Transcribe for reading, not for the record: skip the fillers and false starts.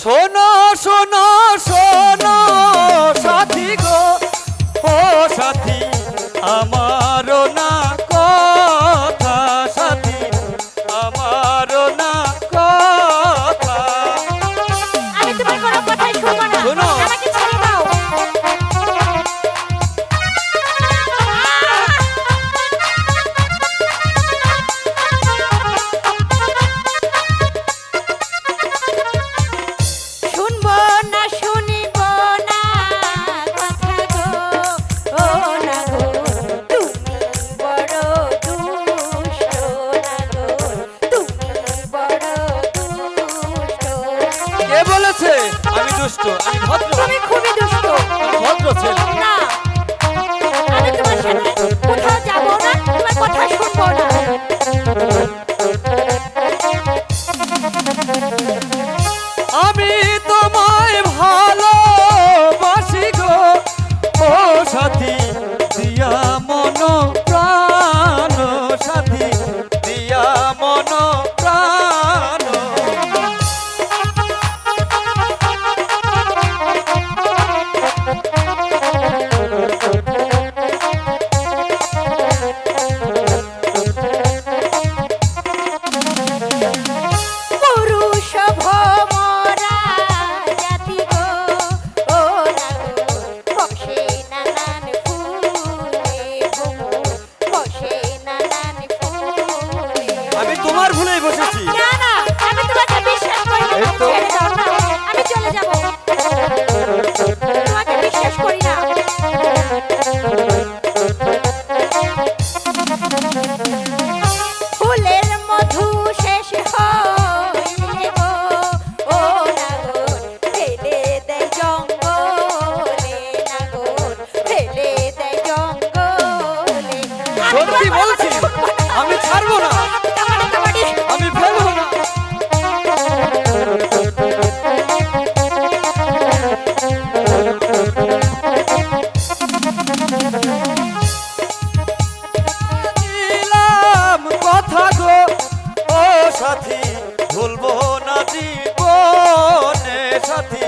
শোনো শোনো শোনো সাথী গো, ও সাথী আমারও না কথা, সাথী আমারও না কথা। আমি তোমার কোনো কথাই শুনবো না, শোনো। আমাকে ছেড়ে দাও। শুনবো না শুনিব না কথা গো, ও না গো তুমি বড় দুষ্ট না গো, তুমি বড় দুষ্ট। কে বলেছে আমি দুষ্ট? আমি ভদ্র, তুমি খুবই দুষ্ট। আমি ভদ্র ছেলে। না, আমি তোমার সাথে কোথাও যাবো না, তোমার কথা শুনবো না। আমি তোমায় ভালোবাসি গো, ও সাথী দিয়া মন প্রাণ, সাথী দিয়া মন প্রাণ। পুরুষ ভমরা জাতি গো, ও না গো বসে নানান ফুলে ভ্রমর, বসে নানান ফুলে। আমি তোমার ভুলেই বসেছি। না না, আমি তোমাকে বিশ্বাস করি না, এই তো। ছেড়ে দাও না, আমি চলে যাব। তোমাকে বিশ্বাস করি না। ফুলের মধু শেষ হইলে গো, ও নাগর ফেলে দেয় জঙ্গলে, নাগর ফেলে দেয় জঙ্গলে। সত্যি বলছি, আমি ছাড়বো না, আমি ফেলবো না। দিলাম কথা গো, ও সাথী ভুলবো না জীবনে, সাথী